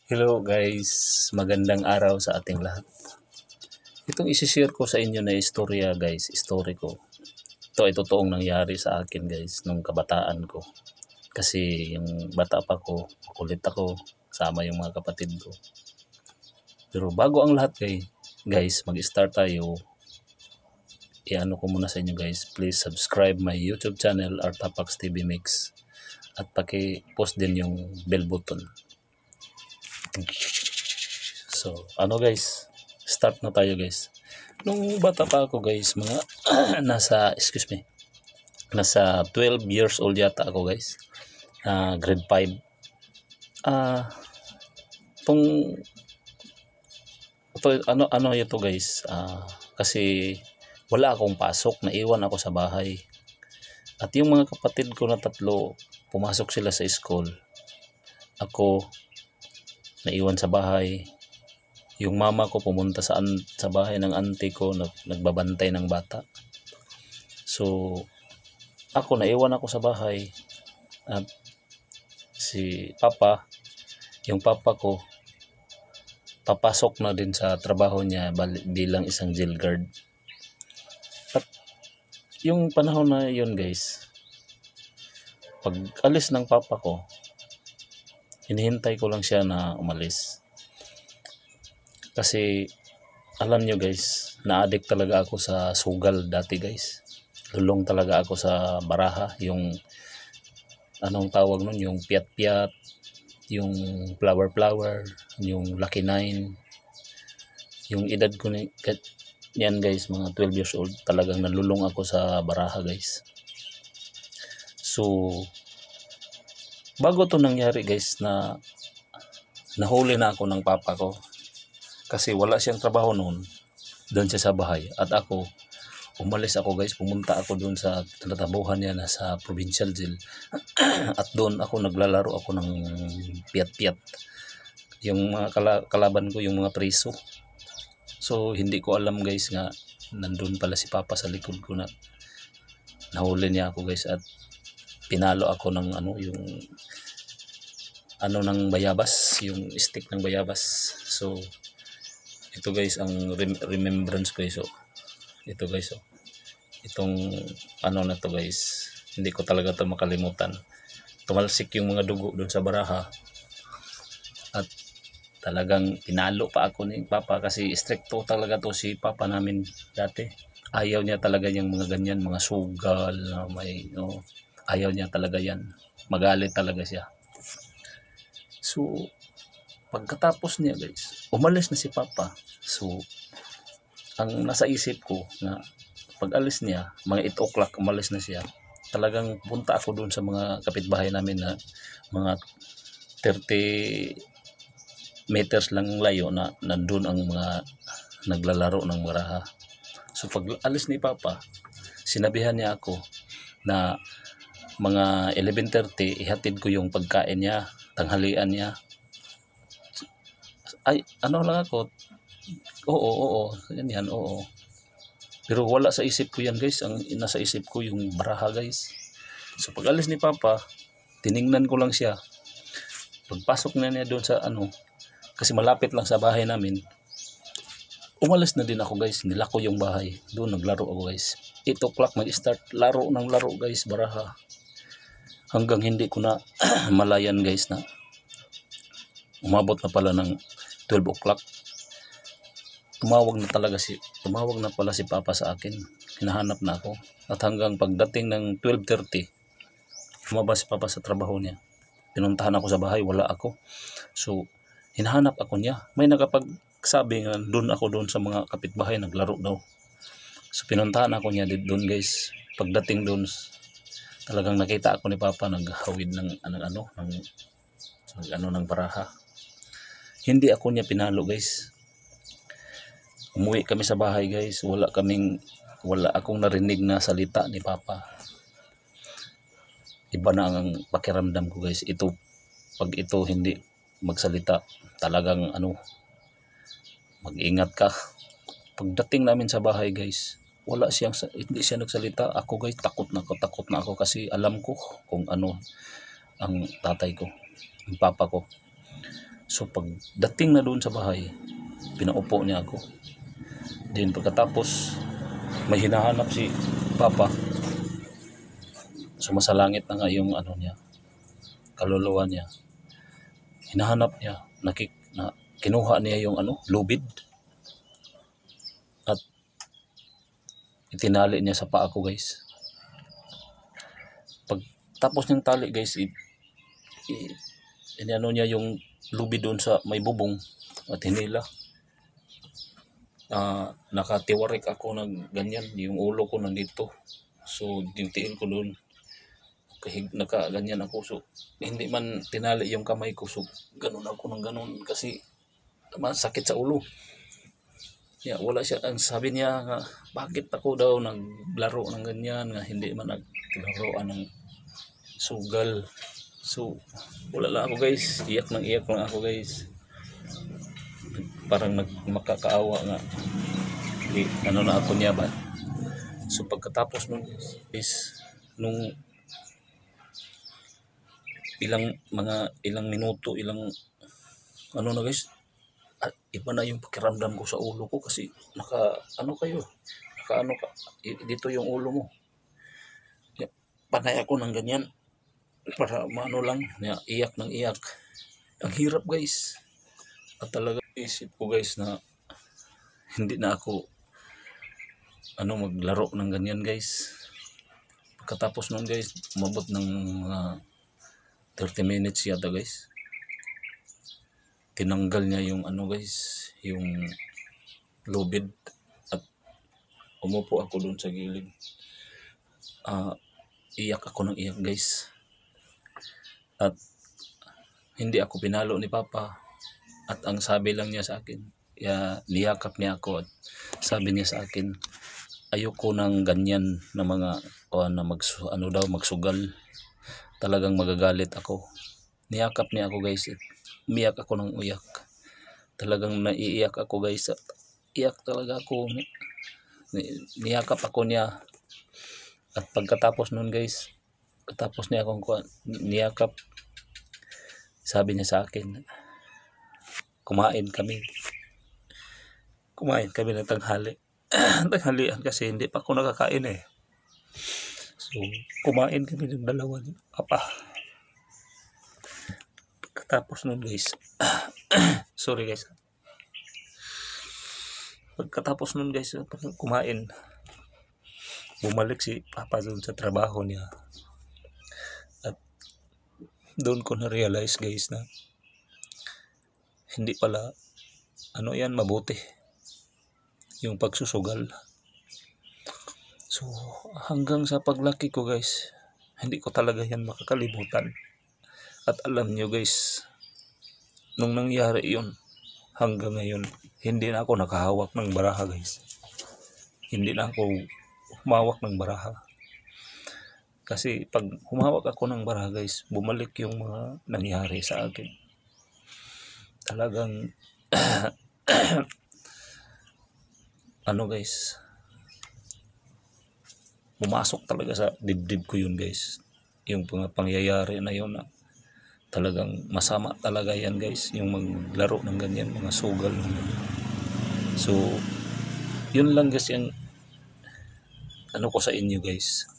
Hello guys, magandang araw sa ating lahat. Itong isi-share ko sa inyo na istorya guys, story ko. Ito ay totoong nangyari sa akin guys nung kabataan ko. Kasi yung bata pa ko, makulit ako, sama yung mga kapatid ko. Pero bago ang lahat guys, mag-start tayo. I-ano ko muna sa inyo guys, please subscribe my YouTube channel, Artapax TV Mix. At paki-post din yung bell button. So, guys, start na tayo guys. Nung bata pa ako guys, mga nasa 12 years old yata ako guys. Grade 5. Ano ito guys, kasi wala akong pasok, naiwan ako sa bahay. At yung mga kapatid ko na tatlo, pumasok sila sa school. Ako, naiwan sa bahay. Yung mama ko pumunta sa bahay ng auntie ko, nagbabantay ng bata. So, naiwan ako sa bahay. At yung papa ko, papasok na din sa trabaho niya bilang isang jail guard. At yung panahon na yun guys, pag alis ng papa ko, hinihintay ko lang siya na umalis. Kasi alam nyo guys, na-addict talaga ako sa sugal dati guys. Lulong talaga ako sa baraha, yung anong tawag nun, yung piat-piat, yung flower, yung lucky 9. Yung edad ko yan guys, mga 12 years old, talagang nalulong ako sa baraha guys. So, bago to nangyari guys, na nahuli na ako ng papa ko. Kasi wala siyang trabaho noon, doon siya sa bahay. At umalis ako guys, pumunta ako doon sa tinatabuhan niya na sa provincial jail. At doon naglalaro ako ng piat-piat. Yung mga kalaban ko, yung mga preso. So hindi ko alam guys nga, nandun pala si papa sa likod ko, na nahuli niya ako guys. At pinalo ako ng yung ng bayabas, yung stick ng bayabas. So ito guys ang remembrance ko guys. So ito guys, itong na to guys, hindi ko talaga to makalimutan. Tumalsik yung mga dugo doon sa baraha. At talagang pinalo pa ako ni papa, kasi stricto talaga to si papa namin dati. Ayaw niya talaga yung mga ganyan, mga sugal na ayaw niya talaga yan. Magalit talaga siya. So pagkatapos niya guys, umalis na si papa. So ang nasa isip ko, na pag alis niya, mga 8 o'clock umalis na siya, talagang punta ako doon sa mga kapitbahay namin na mga 30 meters lang layo, na nandun ang mga naglalaro ng baraha. So pag alis ni papa, sinabihan niya ako na mga 11:30 ihatid ko yung pagkain niya, tanghalian niya. Ay, lang ako, oo, ganyan, oo. Pero wala sa isip ko yan guys, ang nasa isip ko yung baraha guys. So pag alis ni papa, tiningnan ko lang siya. Pagpasok na niya doon sa kasi malapit lang sa bahay namin, umalis na din ako guys, nilako yung bahay. Doon naglaro ako guys. 8 o'clock mag-start, laro guys, baraha. Hanggang hindi ko na malayan guys, na umabot na pala ng 12 o'clock. Tumawag na pala si papa sa akin. Hinahanap na ako. At hanggang pagdating ng 12:30, lumabas si papa sa trabaho niya. Pinuntahan ako sa bahay, wala ako. So hinahanap ako niya. May nakapagsabi nga doon sa mga kapitbahay, naglaro daw. So pinuntahan ako niya doon guys. Pagdating doon, talagang nakita ako ni papa naghawid ng ng baraha. Hindi ako niya pinalo guys. Umuwi kami sa bahay guys, wala akong narinig na salita ni papa. Iba na ang pakiramdam ko guys. Pag ito hindi magsalita, talagang mag-ingat ka. Pagdating namin sa bahay guys, hindi siya nagsalita. Ako guys, takot na ako kasi alam ko kung ano ang tatay ko, ang papa ko. So pagdating na doon sa bahay, pinaupo niya ako. Then pagkatapos, may hinahanap si Papa. Sumasalangit na nga yung ano niya, kaluluwa niya. Hinahanap niya, kinuha niya yung lubid. At itinali niya sa paa ko, guys. Pagtapos niyang tali, guys, inano niya yung lubid doon sa may bubong at hinila. Nakatiwarik ako ng ganyan, yung ulo ko nandito. So dintiin ko doon, nakaganyan ako. So hindi man tinali yung kamay ko, so ganun ako ng ganun kasi sakit sa ulo. Wala siya. Ang sabi niya nga, bakit ako daw naglaro ng ganyan, nga hindi man naglaroan ng sugal. So wala lang ako, guys, iyak lang ako, guys. Parang makakaawa nga. Ano na ako niya ba? So pagkatapos nun is nung ilang minuto, na, guys, iba na yung pakiramdam ko sa ulo ko kasi dito yung ulo mo. Panay ako ng ganyan para lang, iyak ng iyak. Ang hirap, guys. At talaga isip ko, guys, na hindi na ako maglaro ng ganyan, guys. Pagkatapos nun, guys, umabot ng 30 minutes yata, guys. Tinanggal niya yung guys, yung lubid, at umupo ako dun sa gilid. Iyak ako ng iyak, guys. At hindi ako pinalo ni Papa. At ang sabi lang niya sa akin, niyakap niya ako at sabi niya sa akin, ayoko ng ganyan na mga magsugal. Talagang magagalit ako. Niyakap niya ako, guys. Umiyak ako ng uyak. Talagang naiiyak ako, guys. At iyak talaga ako. Niyakap ako niya. At pagkatapos nun, guys, katapos niya akong niyakap, sabi niya sa akin, kumain kami ng tanghali. Tanghalian kasi hindi pa ako nakakain eh. So kumain kami ng dalawa ni Papa. Pagkatapos nun, guys, sorry, guys. Pagkatapos nun, guys, kumain, bumalik si Papa doon sa trabaho niya. At doon ko na-realize, guys, na hindi pala mabuti yung pagsusugal. So hanggang sa paglaki ko, guys, hindi ko talaga yan makakalimutan. At alam nyo, guys, nung nangyari yun, hanggang ngayon hindi na ako nakahawak ng baraha, guys. Hindi na ako humawak ng baraha. Kasi pag humawak ako ng baraha, guys, bumalik yung mga nangyari sa akin. Talagang guys, pumasok talaga sa dibdib ko yun, guys. Yung pangyayari na yun, talagang masama talaga yan, guys. Yung maglaro ng ganyan, mga sugal ng ganyan. So yun lang, guys, yung ko sa inyo, guys.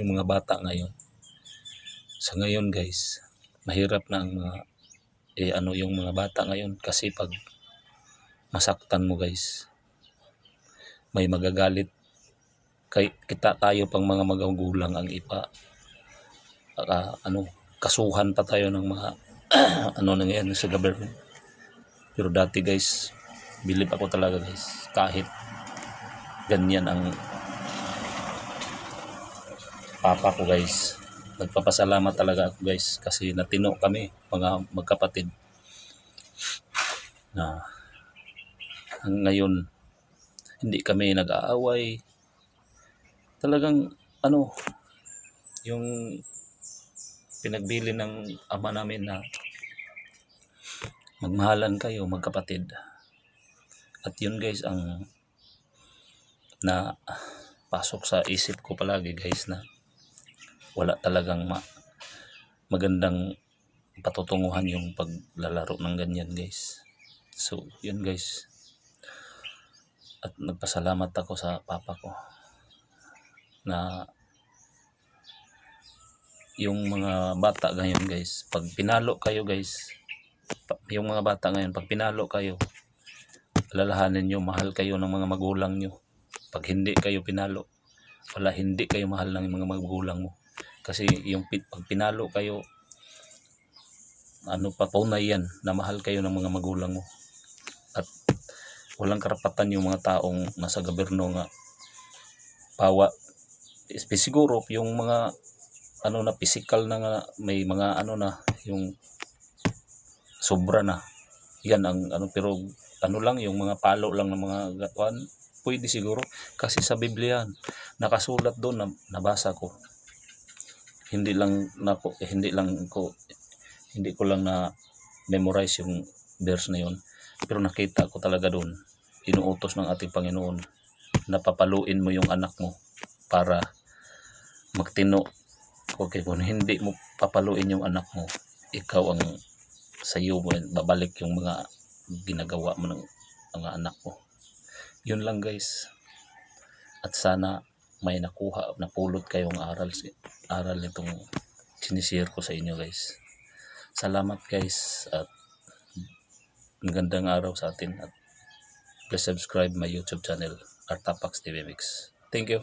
Yung mga bata ngayon, sa ngayon, guys, mahirap na ang mga yung mga bata ngayon, kasi pag masaktan mo, guys, may magagalit tayo pang mga magulang ang kasuhan pa tayo ng mga nangyayari sa government. Pero dati, guys, believe ako talaga, guys, kahit ganyan ang Papa ko, guys, nagpapasalamat talaga ako, guys, kasi natino kami, mga magkapatid, na ngayon hindi kami nag-aaway. Talagang yung pinagbili ng ama namin na magmahalan kayo, magkapatid. At yun, guys, ang na pasok sa isip ko palagi, guys, na wala talagang magandang patutunguhan yung paglalaro ng ganyan guys. So yun guys, at nagpasalamat ako sa papa ko na yung mga bata ngayon guys, pag pinalo kayo guys, yung mga bata ngayon pag pinalo kayo, alalahanin nyo mahal kayo ng mga magulang nyo. Pag hindi kayo pinalo, hindi kayo mahal ng mga magulang mo. Kasi yung pag pinalo kayo, patunay yan na mahal kayo ng mga magulang mo. At walang karapatan yung mga taong nasa gobyerno nga siguro yung mga na physical na nga, may mga na yung sobra na yan ang pero lang yung mga palo lang ng mga gatuan, pwede siguro. Kasi sa Biblia nakasulat doon, na nabasa ko, hindi ko lang na memorize yung verse na yun, pero nakita ko talaga doon, inuutos ng ating Panginoon na papaluin mo yung anak mo para magtino. Okay, kung hindi mo papaluin yung anak mo, ikaw ang sa iyo babalik yung mga ginagawa mo ng mga anak mo. Yun lang guys, at sana may napulot kayong aral nitong sinishare ko sa inyo guys. Salamat guys, at magandang araw sa atin, at please subscribe my YouTube channel, Artapax TV Mix. Thank you.